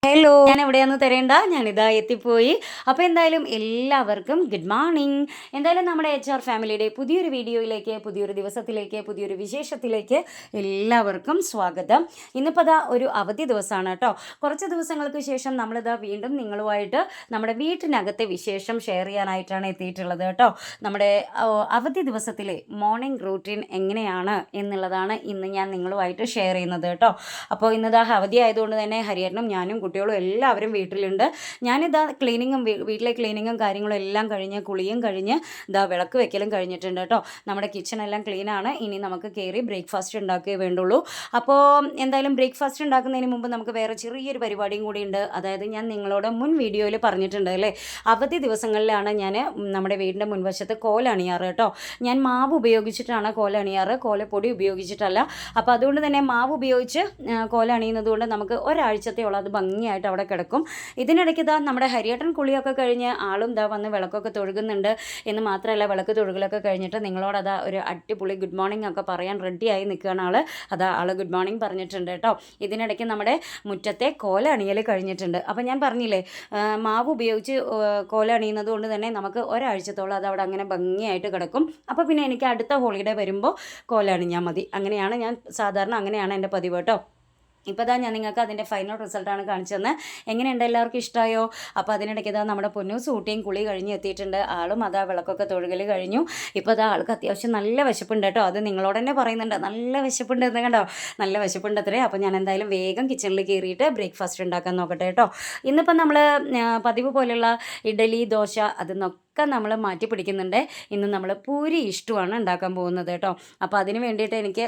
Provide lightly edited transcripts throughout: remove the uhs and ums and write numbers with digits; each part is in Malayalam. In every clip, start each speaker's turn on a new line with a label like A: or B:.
A: ഹലോ, ഞാൻ എവിടെയാണെന്ന് തരേണ്ട, ഞാനിതാ എത്തിപ്പോയി. അപ്പോൾ എന്തായാലും എല്ലാവർക്കും ഗുഡ് മോർണിംഗ്. എന്തായാലും നമ്മുടെ ഫാമിലിയുടെ പുതിയൊരു വീഡിയോയിലേക്ക്, പുതിയൊരു ദിവസത്തിലേക്ക്, പുതിയൊരു വിശേഷത്തിലേക്ക് എല്ലാവർക്കും സ്വാഗതം. ഇന്നിപ്പോൾ ഇതാ ഒരു അവധി ദിവസമാണ് കേട്ടോ. കുറച്ച് ദിവസങ്ങൾക്ക് ശേഷം നമ്മളിതാ വീണ്ടും നിങ്ങളുമായിട്ട് നമ്മുടെ വീട്ടിനകത്തെ വിശേഷം ഷെയർ ചെയ്യാനായിട്ടാണ് എത്തിയിട്ടുള്ളത് കേട്ടോ. നമ്മുടെ അവധി ദിവസത്തിലെ മോർണിംഗ് റൂട്ടീൻ എങ്ങനെയാണ് എന്നുള്ളതാണ് ഇന്ന് ഞാൻ നിങ്ങളുമായിട്ട് ഷെയർ ചെയ്യുന്നത് കേട്ടോ. അപ്പോൾ ഇന്നിതാ അവധി ആയതുകൊണ്ട് തന്നെ ഹരിയേട്ടനും ഞാനും കുട്ടികളും എല്ലാവരും വീട്ടിലുണ്ട്. ഞാനിതാ വീട്ടിലെ ക്ലീനിങ്ങും കാര്യങ്ങളും എല്ലാം കഴിഞ്ഞ് കുളിയും കഴിഞ്ഞ് ഇതാ വിളക്ക് വെക്കലും കഴിഞ്ഞിട്ടുണ്ട് കേട്ടോ. നമ്മുടെ കിച്ചണെല്ലാം ക്ലീനാണ്. ഇനി നമുക്ക് കയറി ബ്രേക്ക്ഫാസ്റ്റ് ഉണ്ടാക്കുകയേ വേണ്ടുള്ളൂ. അപ്പോൾ എന്തായാലും ബ്രേക്ക്ഫാസ്റ്റ് ഉണ്ടാക്കുന്നതിന് മുമ്പ് നമുക്ക് വേറെ ചെറിയൊരു പരിപാടിയും കൂടി ഉണ്ട്. അതായത് ഞാൻ നിങ്ങളോട് മുൻ വീഡിയോയിൽ പറഞ്ഞിട്ടുണ്ട് അല്ലേ, അവധി ദിവസങ്ങളിലാണ് ഞാൻ നമ്മുടെ വീടിൻ്റെ മുൻവശത്ത് കോലണിയാറ് കേട്ടോ. ഞാൻ മാവ് ഉപയോഗിച്ചിട്ടാണ് കോലണിയാറ്, കോലപ്പൊടി ഉപയോഗിച്ചിട്ടല്ല. അപ്പോൾ അതുകൊണ്ട് തന്നെ മാവ് ഉപയോഗിച്ച് കോലണിയുന്നത് കൊണ്ട് നമുക്ക് ഒരാഴ്ചത്തെയോളം അത് ഭംഗിയായിട്ട് അവിടെ കിടക്കും. ഇതിനിടയ്ക്ക് ഇതാ നമ്മുടെ ഹരിയേട്ടൻ കുളിയൊക്കെ കഴിഞ്ഞ് ആളും ഇതാ വന്ന് വിളക്കൊക്കെ തൊഴുകുന്നുണ്ട്. എന്ന് മാത്രമല്ല, വിളക്ക് തൊഴുകലൊക്കെ കഴിഞ്ഞിട്ട് നിങ്ങളോടതാ ഒരു അടിപൊളി ഗുഡ് മോർണിംഗ് ഒക്കെ പറയാൻ റെഡിയായി നിൽക്കുകയാണ് ആൾ. ആൾ ഗുഡ് മോർണിംഗ് പറഞ്ഞിട്ടുണ്ട് കേട്ടോ. ഇതിനിടയ്ക്ക് നമ്മുടെ മുറ്റത്തെ കോല അണിയൽ കഴിഞ്ഞിട്ടുണ്ട്. അപ്പം ഞാൻ പറഞ്ഞില്ലേ, മാവ് ഉപയോഗിച്ച് കോല അണിയുന്നത് കൊണ്ട് തന്നെ നമുക്ക് ഒരാഴ്ചത്തോളം അത് അവിടെ അങ്ങനെ ഭംഗിയായിട്ട് കിടക്കും. അപ്പോൾ പിന്നെ എനിക്ക് അടുത്ത ഹോളിഡേ വരുമ്പോൾ കോല അണിഞ്ഞാൽ മതി. അങ്ങനെയാണ് ഞാൻ സാധാരണ, അങ്ങനെയാണ് എൻ്റെ പതിവ് കേട്ടോ. ഇപ്പോൾ ഇതാ ഞാൻ നിങ്ങൾക്ക് അതിൻ്റെ ഫൈനൽ റിസൾട്ടാണ് കാണിച്ചു തന്നെ. എങ്ങനെയുണ്ട്, എല്ലാവർക്കും ഇഷ്ടമായോ? അപ്പോൾ അതിനിടയ്ക്ക് ഇതാ നമ്മുടെ പൊന്നൂസ് ഊട്ടിയും കുളി കഴിഞ്ഞ് എത്തിയിട്ടുണ്ട്. ആളും അതാ വിളക്കൊക്കെ തൊഴുകൽ കഴിഞ്ഞു. ഇപ്പോൾ ഇതാ ആൾക്ക് അത്യാവശ്യം നല്ല വിശപ്പുണ്ട് കേട്ടോ. അത് നിങ്ങളോട് തന്നെ പറയുന്നുണ്ട്, നല്ല വിശപ്പുണ്ട് എന്ന് കണ്ടോ, നല്ല വിശപ്പുണ്ട് അത്രേ. അപ്പോൾ ഞാൻ എന്തായാലും വേഗം കിച്ചണിൽ കയറിയിട്ട് ബ്രേക്ക്ഫാസ്റ്റ് ഉണ്ടാക്കാൻ നോക്കട്ടെ കേട്ടോ. ഇന്നിപ്പം നമ്മൾ പതിവ് പോലെയുള്ള ഇഡലി, ദോശ ഒക്കെ നമ്മൾ മാറ്റി പിടിക്കുന്നുണ്ട്. ഇന്ന് നമ്മൾ പൂരി ഇഷ്ടമാണ് ഉണ്ടാക്കാൻ പോകുന്നത് കേട്ടോ. അപ്പോൾ അതിന് വേണ്ടിയിട്ട് എനിക്ക്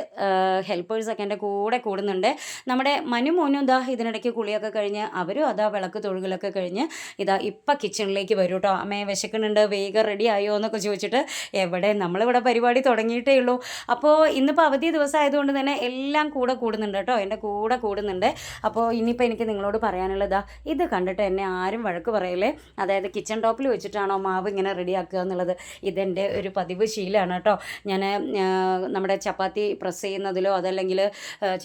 A: ഹെൽപ്പേഴ്സൊക്കെ എൻ്റെ കൂടെ കൂടുന്നുണ്ട്. നമ്മുടെ മോനും ഇതാ ഇതിനിടയ്ക്ക് കുളിയൊക്കെ കഴിഞ്ഞ് അവരും അതാ വിളക്ക് തൊഴുകലൊക്കെ കഴിഞ്ഞ് ഇതാ ഇപ്പം കിച്ചണിലേക്ക് വരും കേട്ടോ. അമ്മയെ വിശക്കുന്നുണ്ട്, വേഗം റെഡി ആയോ എന്നൊക്കെ ചോദിച്ചിട്ട്. എവിടെ, നമ്മളിവിടെ പരിപാടി തുടങ്ങിയിട്ടേ ഉള്ളൂ. അപ്പോൾ ഇന്നിപ്പോൾ അവധി ദിവസം ആയതുകൊണ്ട് തന്നെ എല്ലാം കൂടെ കൂടുന്നുണ്ട് കേട്ടോ, എൻ്റെ കൂടെ കൂടുന്നുണ്ട്. അപ്പോൾ ഇനിയിപ്പോൾ എനിക്ക് നിങ്ങളോട് പറയാനുള്ളതാ, ഇത് കണ്ടിട്ട് എന്നെ ആരും വഴക്ക് പറയല്ലേ. അതായത് കിച്ചൺ ടോപ്പിൽ വെച്ചിട്ടാണോ മാവ് ഇങ്ങനെ റെഡിയാക്കുക എന്നുള്ളത്. ഇതെൻ്റെ ഒരു പതിവ് ശീലമാണ് കേട്ടോ. ഞാൻ നമ്മുടെ ചപ്പാത്തി പ്രസ് ചെയ്യുന്നതിലോ അതല്ലെങ്കിൽ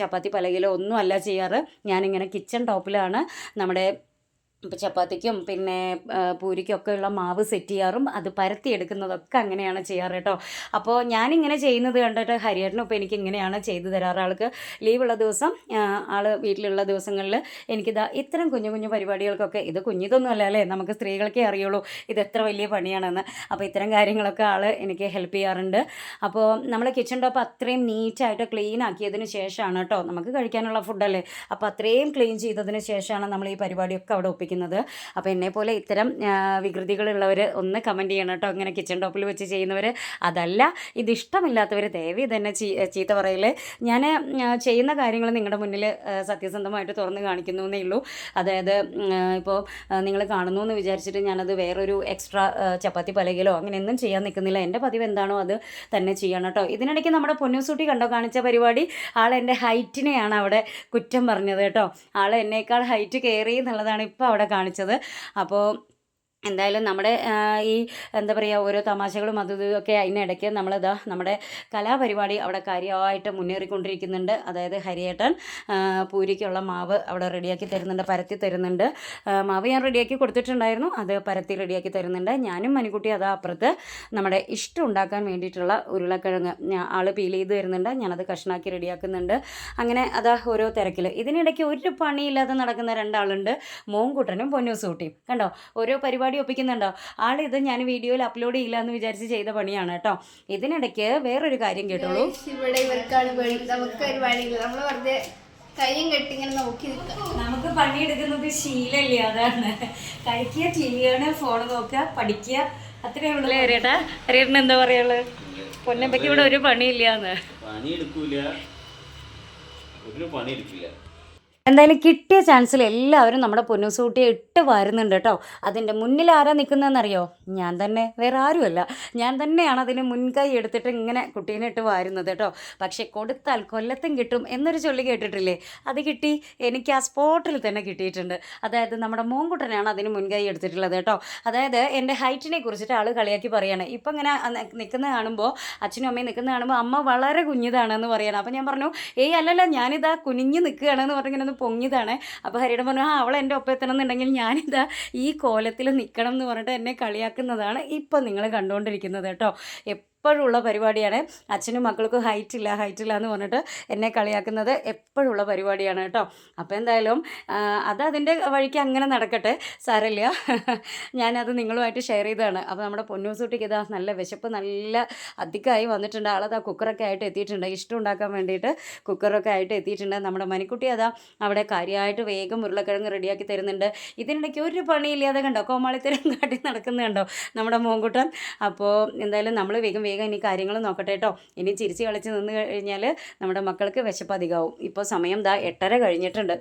A: ചപ്പാത്തി പലകിലോ ഒന്നും അല്ല ചെയ്യാറ്. ഞാനിങ്ങനെ കിച്ചൺ ടോപ്പിലാണ് നമ്മുടെ ഇപ്പോൾ ചപ്പാത്തിക്കും പിന്നെ പൂരിക്കൊക്കെ ഉള്ള മാവ് സെറ്റ് ചെയ്യാറും അത് പരത്തിയെടുക്കുന്നതൊക്കെ അങ്ങനെയാണ് ചെയ്യാറ് കേട്ടോ. അപ്പോൾ ഞാനിങ്ങനെ ചെയ്യുന്നത് കണ്ടിട്ട് ഹരിയേട്ടനും ഇപ്പോൾ എനിക്ക് ഇങ്ങനെയാണ് ചെയ്തു തരാറ്. ആൾക്ക് ലീവുള്ള ദിവസം, ആൾ വീട്ടിലുള്ള ദിവസങ്ങളിൽ എനിക്കിതാ ഇത്തരം കുഞ്ഞു കുഞ്ഞു പരിപാടികൾക്കൊക്കെ, ഇത് കുഞ്ഞിതൊന്നും അല്ല അല്ലേ, നമുക്ക് സ്ത്രീകൾക്കേ അറിയുള്ളൂ ഇത് എത്ര വലിയ പണിയാണെന്ന്. അപ്പോൾ ഇത്തരം കാര്യങ്ങളൊക്കെ ആൾ എനിക്ക് ഹെൽപ്പ് ചെയ്യാറുണ്ട്. അപ്പോൾ നമ്മൾ കിച്ചൺ ടോപ്പ് അത്രയും നീറ്റായിട്ട് ക്ലീൻ ആക്കിയതിന് ശേഷമാണ് കേട്ടോ, നമുക്ക് കഴിക്കാനുള്ള ഫുഡല്ലേ, അപ്പോൾ അത്രയും ക്ലീൻ ചെയ്തതിന് ശേഷമാണ് നമ്മൾ ഈ പരിപാടിയൊക്കെ അവിടെ ഒപ്പിക്കുന്നത്. അപ്പോൾ എന്നെപ്പോലെ ഇത്തരം വികൃതികളുള്ളവർ ഒന്ന് കമൻറ്റ് ചെയ്യണം കേട്ടോ. ഇങ്ങനെ കിച്ചൺ ടോപ്പിൽ വെച്ച് ചെയ്യുന്നവർ. അതല്ല, ഇതിഷ്ടമില്ലാത്തവർ ദയവ് തന്നെ ചീത്ത പറയില്ലേ. ഞാൻ ചെയ്യുന്ന കാര്യങ്ങൾ നിങ്ങളുടെ മുന്നിൽ സത്യസന്ധമായിട്ട് തുറന്ന് കാണിക്കുന്നു എന്നേ ഉള്ളൂ. അതായത് ഇപ്പോൾ നിങ്ങൾ കാണുന്നു എന്ന് വിചാരിച്ചിട്ട് ഞാനത് വേറൊരു എക്സ്ട്രാ ചപ്പാത്തി പലകിലോ അങ്ങനെയൊന്നും ചെയ്യാൻ നിൽക്കുന്നില്ല. എൻ്റെ പതിവ് എന്താണോ അത് തന്നെ ചെയ്യണം കേട്ടോ. ഇതിനിടയ്ക്ക് നമ്മുടെ പൊന്നൂസൂട്ടി കണ്ടോ കാണിച്ച പരിപാടി, ആൾ എൻ്റെ ഹൈറ്റിനെയാണ് അവിടെ കുറ്റം പറഞ്ഞത് കേട്ടോ. ആൾ എന്നേക്കാൾ ഹൈറ്റ് കയറി എന്നുള്ളതാണ് ഇപ്പോൾ അവിടെ കാണിച്ചത്. അപ്പോൾ എന്തായാലും നമ്മുടെ ഈ എന്താ പറയുക, ഓരോ തമാശകളും അതും ഇതൊക്കെ അതിനിടയ്ക്ക് നമ്മളിതാ നമ്മുടെ കലാപരിപാടി അവിടെ കാര്യമായിട്ട് മുന്നേറിക്കൊണ്ടിരിക്കുന്നുണ്ട്. അതായത് ഹരിയേട്ടൻ പൂരിക്കുള്ള മാവ് അവിടെ റെഡിയാക്കി തരുന്നുണ്ട്, പരത്തി തരുന്നുണ്ട്. മാവ് ഞാൻ റെഡിയാക്കി കൊടുത്തിട്ടുണ്ടായിരുന്നു, അത് പരത്തി റെഡിയാക്കി തരുന്നുണ്ട്. ഞാനും മണിക്കുട്ടി അതാ അപ്പുറത്ത് നമ്മുടെ ഇഷ്ടം ഉണ്ടാക്കാൻ വേണ്ടിയിട്ടുള്ള ഉരുളക്കിഴങ്ങ് ആൾ പീൽ ചെയ്ത് തരുന്നുണ്ട്, ഞാനത് കഷ്ണാക്കി റെഡിയാക്കുന്നുണ്ട്. അങ്ങനെ അതാ ഓരോ തിരക്കിൽ. ഇതിനിടയ്ക്ക് ഒരു പണിയില്ലാതെ നടക്കുന്ന രണ്ടാളുണ്ട്, മോൻകുട്ടനും പൊന്നൂസൂട്ടിയും. കണ്ടോ, ഓരോ പരിപാടി ഒപ്പിക്കുന്നുണ്ടോ. ആളിത് ഞാൻ വീഡിയോയിൽ അപ്ലോഡ് ചെയ്യില്ല എന്ന് വിചാരിച്ച് ചെയ്ത പണിയാണ് കേട്ടോ. ഇതിനിടയ്ക്ക് വേറൊരു കാര്യം കേട്ടോളൂ.
B: ഇവിടെ ഇവർക്കാണ് പണി, നമുക്ക് പരിപാടിയില്ല. നമ്മൾ വെറുതെ കയ്യും കെട്ടി ഇങ്ങനെ നോക്കി നിൽക്കാം.
A: നമുക്ക് പണിയെടുക്കുന്നത് ശീലമില്ല, അതാണ്. കഴിക്കുക, ടി വി കാണുക, ഫോൺ നോക്കുക, പഠിക്കുക, അത്രയേ ഉള്ളൂ. ഹരിയേട്ടാ, ഹരിയേട്ടന് എന്താ പറയുള്ളത്? പൊന്നപ്പയ്ക്ക് ഇവിടെ ഒരു പണിയില്ലാന്ന്. എന്തായാലും കിട്ടിയ ചാൻസിൽ എല്ലാവരും നമ്മുടെ പൊന്നൂസൂട്ടിയെ ഇട്ട് വരുന്നുണ്ട് കേട്ടോ. അതിൻ്റെ മുന്നിൽ ആരാ നിൽക്കുന്നതെന്നറിയോ? ഞാൻ തന്നെ, വേറെ ആരുമല്ല. ഞാൻ തന്നെയാണ് അതിന് മുൻകൈ എടുത്തിട്ട് ഇങ്ങനെ കുട്ടീനെ ഇട്ട് വാരുന്നത് കേട്ടോ. പക്ഷേ കൊടുത്താൽ കൊല്ലത്തും കിട്ടും എന്നൊരു ചൊല്ലി കേട്ടിട്ടില്ലേ, അത് കിട്ടി. എനിക്ക് ആ സ്പോട്ടിൽ തന്നെ കിട്ടിയിട്ടുണ്ട്. അതായത് നമ്മുടെ മോൻകുട്ടനാണ് അതിന് മുൻകൈ എടുത്തിട്ടുള്ളത് കേട്ടോ. അതായത് എൻ്റെ ഹൈറ്റിനെ കുറിച്ചിട്ട് ആൾ കളിയാക്കി പറയാണ്. ഇപ്പം ഇങ്ങനെ നിൽക്കുന്ന കാണുമ്പോൾ, അച്ഛനും അമ്മയും നിൽക്കുന്ന കാണുമ്പോൾ അമ്മ വളരെ കുഞ്ഞിതാണെന്ന് പറയണം. അപ്പം ഞാൻ പറഞ്ഞു, ഏയ് അല്ലല്ല, ഞാനിതാ കുനിഞ്ഞ് നിൽക്കുകയാണെന്ന് പറഞ്ഞിങ്ങനെ പൊങ്ങിയതാണ്. അപ്പോൾ ഹരിയേട്ടൻ പറഞ്ഞു അവൾ എൻ്റെ ഒപ്പം എത്തണം എന്നുണ്ടെങ്കിൽ ഞാനിതാ ഈ കോലത്തിൽ നിൽക്കണം എന്ന് പറഞ്ഞിട്ട് എന്നെ കളിയാക്കുന്നതാണ് ഇപ്പം നിങ്ങൾ കണ്ടുകൊണ്ടിരിക്കുന്നത് കേട്ടോ. എപ്പോഴുള്ള പരിപാടിയാണ്. അച്ഛനും മക്കൾക്കും ഹൈറ്റ് ഇല്ല എന്ന് പറഞ്ഞിട്ട് എന്നെ കളിയാക്കുന്നത് എപ്പോഴുള്ള പരിപാടിയാണ് കേട്ടോ. അപ്പോൾ എന്തായാലും അത് അതിൻ്റെ വഴിക്ക് അങ്ങനെ നടക്കട്ടെ, സാരമില്ല. ഞാനത് നിങ്ങളുമായിട്ട് ഷെയർ ചെയ്തതാണ്. അപ്പോൾ നമ്മുടെ പൊന്നൂസൂട്ടിക്ക് ഇതാ നല്ല വിശപ്പ് നല്ല അധികമായി വന്നിട്ടുണ്ട്. ആളതാ കുക്കറൊക്കെ ആയിട്ട് എത്തിയിട്ടുണ്ട്, ഇഷ്ടം ഉണ്ടാക്കാൻ വേണ്ടിയിട്ട് കുക്കറൊക്കെ ആയിട്ട് എത്തിയിട്ടുണ്ട്. നമ്മുടെ മണിക്കുട്ടി അതാ അവിടെ കാര്യമായിട്ട് വേഗം ഉരുളക്കിഴങ്ങ് റെഡിയാക്കി തരുന്നുണ്ട്. ഇതിനിടയ്ക്ക് ഒരു പണിയില്ലാതെ കണ്ടോ കോമാളിത്തരം കാട്ടി നടക്കുന്നുണ്ടോ നമ്മുടെ മോങ്കുട്ടൻ. അപ്പോൾ എന്തായാലും നമ്മൾ വേഗം ഇനി കാര്യങ്ങൾ നോക്കട്ടെ കേട്ടോ. ഇനി ചിരിച്ച് കളിച്ച് നിന്ന് കഴിഞ്ഞാൽ നമ്മുടെ മക്കൾക്ക് വിശപ്പ് അധികമാവും. ഇപ്പോൾ സമയം 8:30 കഴിഞ്ഞിട്ടുണ്ട്.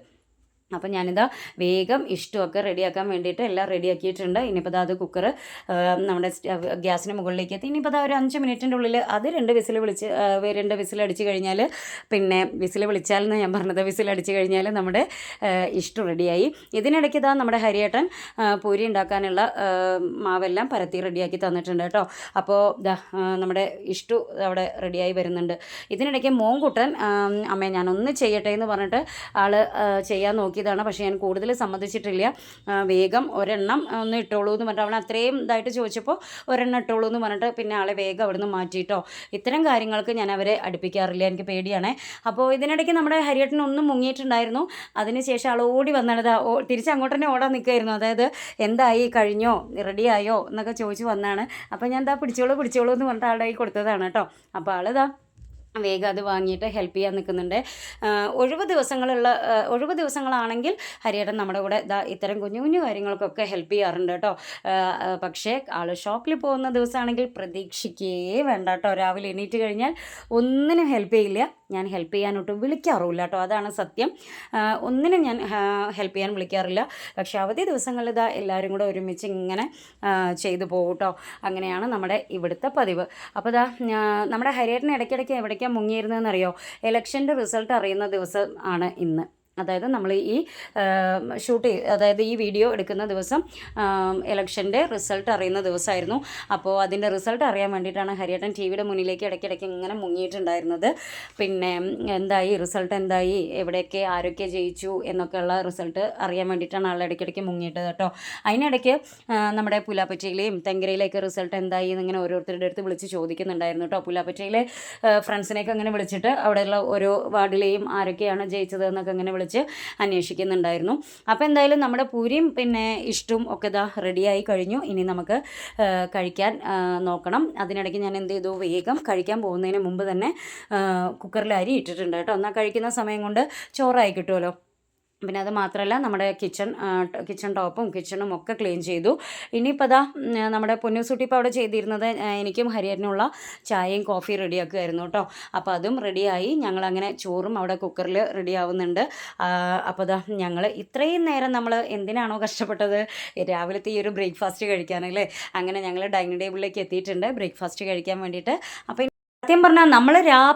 A: അപ്പം ഞാനിതാ വേഗം ഇഷ്ടമൊക്കെ റെഡിയാക്കാൻ വേണ്ടിയിട്ട് എല്ലാം റെഡിയാക്കിയിട്ടുണ്ട്. ഇനിയിപ്പോൾ അത് കുക്കർ നമ്മുടെ ഗ്യാസിന് മുകളിലേക്ക് എത്തി. ഇനിയിപ്പോൾ ഒരു 5 മിനിറ്റിൻ്റെ ഉള്ളിൽ അത് 2 വിസിലടിച്ച് കഴിഞ്ഞാൽ, പിന്നെ വിസിൽ വിളിച്ചാലെന്ന് ഞാൻ പറഞ്ഞത്, വിസിലടിച്ച് കഴിഞ്ഞാൽ നമ്മുടെ ഇഷ്ടം റെഡിയായി. ഇതിനിടയ്ക്ക് നമ്മുടെ ഹരിയേട്ടൻ പൂരി ഉണ്ടാക്കാനുള്ള മാവെല്ലാം പരത്തി റെഡിയാക്കി തന്നിട്ടുണ്ട് കേട്ടോ. അപ്പോൾ നമ്മുടെ ഇഷ്ടു അവിടെ റെഡിയായി വരുന്നുണ്ട്. ഇതിനിടയ്ക്ക് മോങ്കുട്ടൻ അമ്മേ ഞാനൊന്ന് ചെയ്യട്ടെ എന്ന് പറഞ്ഞിട്ട് ആൾ ചെയ്യാൻ നോക്കി ാണ്. പക്ഷേ ഞാൻ കൂടുതൽ സമ്മതിച്ചിട്ടില്ല. വേഗം ഒരെണ്ണം ഒന്ന് ഇട്ടോളൂ എന്ന് പറഞ്ഞിട്ട് അവൻ അത്രയും ഇതായിട്ട് ചോദിച്ചപ്പോൾ ഒരെണ്ണം ഇട്ടോളൂ എന്ന് പറഞ്ഞിട്ട് പിന്നെ ആളെ വേഗം അവിടുന്ന് മാറ്റിയിട്ടോ. ഇത്തരം കാര്യങ്ങൾക്ക് ഞാൻ അവരെ അടുപ്പിക്കാറില്ല, എനിക്ക് പേടിയാണേ. അപ്പോൾ ഇതിനിടയ്ക്ക് നമ്മുടെ ഹരിയേട്ടൻ ഒന്നും മുങ്ങിയിട്ടുണ്ടായിരുന്നു. അതിനുശേഷം ആൾ ഓടി വന്നത് തിരിച്ച് അങ്ങോട്ട് തന്നെ ഓടാൻ നിൽക്കുമായിരുന്നു. അതായത് എന്തായി, കഴിഞ്ഞോ, റെഡിയായോ എന്നൊക്കെ ചോദിച്ച് വന്നാണ്. അപ്പോൾ ഞാൻ പിടിച്ചോളൂ എന്ന് പറഞ്ഞിട്ട് ആളുടെ കയ്യിൽ കൊടുത്തതാണ് കേട്ടോ. അപ്പോൾ ആളിതാ വേഗം അത് വാങ്ങിയിട്ട് ഹെൽപ്പ് ചെയ്യാൻ നിൽക്കുന്നുണ്ട്. ഒഴിവ് ദിവസങ്ങളാണെങ്കിൽ ഹരിയേട്ടൻ നമ്മുടെ കൂടെ ഇത്തരം കുഞ്ഞു കുഞ്ഞു കാര്യങ്ങൾക്കൊക്കെ ഹെൽപ്പ് ചെയ്യാറുണ്ട് കേട്ടോ. പക്ഷേ ആൾ ഷോപ്പിൽ പോകുന്ന ദിവസമാണെങ്കിൽ പ്രതീക്ഷിക്കേ വേണ്ട കേട്ടോ. രാവിലെ എണീറ്റ് കഴിഞ്ഞാൽ ഒന്നിനും ഹെൽപ്പ് ചെയ്യില്ല. ഞാൻ ഹെൽപ്പ് ചെയ്യാനൊട്ടും വിളിക്കാറുമില്ല കേട്ടോ, അതാണ് സത്യം. ഒന്നിനും ഞാൻ ഹെൽപ്പ് ചെയ്യാൻ വിളിക്കാറില്ല. പക്ഷേ അവധി ദിവസങ്ങളിൽ എല്ലാവരും കൂടെ ഒരുമിച്ച് ഇങ്ങനെ ചെയ്തു പോകും കേട്ടോ. അങ്ങനെയാണ് നമ്മുടെ ഇവിടുത്തെ പതിവ്. അപ്പോൾ നമ്മുടെ ഹരിയേട്ടൻ ഇടയ്ക്കിടയ്ക്ക് എവിടേക്കാണ് മുങ്ങിയിരുന്നതെന്നറിയോ? ഇലക്ഷൻ്റെ റിസൾട്ട് അറിയുന്ന ദിവസം ആണ് ഇന്ന്. അതായത് നമ്മൾ ഈ അതായത് ഈ വീഡിയോ എടുക്കുന്ന ദിവസം ഇലക്ഷൻ്റെ റിസൾട്ട് അറിയുന്ന ദിവസമായിരുന്നു. അപ്പോൾ അതിൻ്റെ റിസൾട്ട് അറിയാൻ വേണ്ടിയിട്ടാണ് ഹരിയേട്ടൻ ടി വിയുടെ മുന്നിലേക്ക് ഇടയ്ക്കിടയ്ക്ക് ഇങ്ങനെ മുങ്ങിയിട്ടുണ്ടായിരുന്നത്. പിന്നെ റിസൾട്ട് എന്തായി, എവിടെയൊക്കെ ആരൊക്കെ ജയിച്ചു എന്നൊക്കെയുള്ള റിസൾട്ട് അറിയാൻ വേണ്ടിയിട്ടാണ് ആൾ ഇടയ്ക്കിടയ്ക്ക് മുങ്ങിയിട്ടത് കേട്ടോ. അതിനിടയ്ക്ക് നമ്മുടെ പുലാപ്പറ്റയിലെയും തെങ്കരയിലേക്ക് റിസൾട്ട് എന്തായി എന്നിങ്ങനെ ഓരോരുത്തരുടെ അടുത്ത് വിളിച്ച് ചോദിക്കുന്നുണ്ടായിരുന്നു കേട്ടോ. പുലാപ്പറ്റയിലെ ഫ്രണ്ട്സിനെയൊക്കെ അങ്ങനെ വിളിച്ചിട്ട് അവിടെയുള്ള ഓരോ വാർഡിലെയും ആരൊക്കെയാണ് ജയിച്ചത് എന്നൊക്കെ അങ്ങനെ അന്വേഷിക്കുന്നുണ്ടായിരുന്നു. അപ്പോൾ എന്തായാലും നമ്മുടെ പൂരിയും പിന്നെ ഇഷ്ടവും ഒക്കെ റെഡിയായി കഴിഞ്ഞു. ഇനി നമുക്ക് കഴിക്കാൻ നോക്കണം. അതിനിടയ്ക്ക് ഞാൻ എന്ത് ചെയ്തു, വേഗം കഴിക്കാൻ പോകുന്നതിന് മുമ്പ് തന്നെ കുക്കറിൽ അരി ഇട്ടിട്ടുണ്ട് കേട്ടോ. എന്നാൽ കഴിക്കുന്ന സമയം കൊണ്ട് ചോറായി കിട്ടുമല്ലോ. പിന്നെ അത് മാത്രമല്ല നമ്മുടെ കിച്ചൺ ടോപ്പും കിച്ചണും ഒക്കെ ക്ലീൻ ചെയ്തു. ഇനിയിപ്പോൾ നമ്മുടെ പൊന്നൂസൂട്ടി ഇപ്പോൾ അവിടെ ചെയ്തിരുന്നത് എനിക്കും ഹരിയേട്ടനുള്ള ചായയും കോഫി റെഡിയാക്കുമായിരുന്നു കേട്ടോ. അപ്പോൾ അതും റെഡിയായി. ഞങ്ങളങ്ങനെ ചോറും അവിടെ കുക്കറിൽ റെഡിയാവുന്നുണ്ട്. അപ്പോൾ ഞങ്ങൾ ഇത്രയും നേരം നമ്മൾ എന്തിനാണോ കഷ്ടപ്പെട്ടത് രാവിലത്തെ ഈ ഒരു ബ്രേക്ക്ഫാസ്റ്റ് കഴിക്കാനല്ലേ. അങ്ങനെ ഞങ്ങൾ ഡൈനിങ് ടേബിളിലേക്ക് എത്തിയിട്ടുണ്ട് ബ്രേക്ക്ഫാസ്റ്റ് കഴിക്കാൻ വേണ്ടിയിട്ട്. അപ്പോൾ സത്യം പറഞ്ഞാൽ നമ്മൾ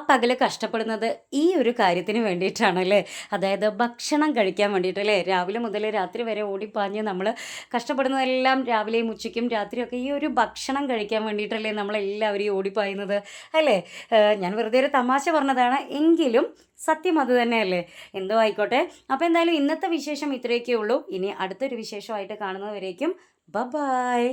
A: പകൽ കഷ്ടപ്പെടുന്നത് ഈ ഒരു കാര്യത്തിന് വേണ്ടിയിട്ടാണല്ലേ. അതായത് ഭക്ഷണം കഴിക്കാൻ വേണ്ടിയിട്ടല്ലേ. രാവിലെ മുതൽ രാത്രി വരെ ഓടിപ്പാഞ്ഞ് നമ്മൾ കഷ്ടപ്പെടുന്നതെല്ലാം രാവിലെയും ഉച്ചയ്ക്കും രാത്രിയൊക്കെ ഈ ഒരു ഭക്ഷണം കഴിക്കാൻ വേണ്ടിയിട്ടല്ലേ നമ്മളെല്ലാവരും ഓടിപ്പായുന്നത് അല്ലേ. ഞാൻ വെറുതെ ഒരു തമാശ പറഞ്ഞതാണ്, എങ്കിലും സത്യം അത് തന്നെയല്ലേ. എന്തോ ആയിക്കോട്ടെ. അപ്പോൾ എന്തായാലും ഇന്നത്തെ വിശേഷം ഇത്രയൊക്കെ ഉള്ളൂ. ഇനി അടുത്തൊരു വിശേഷമായിട്ട് കാണുന്നവരേക്കും ബൈ.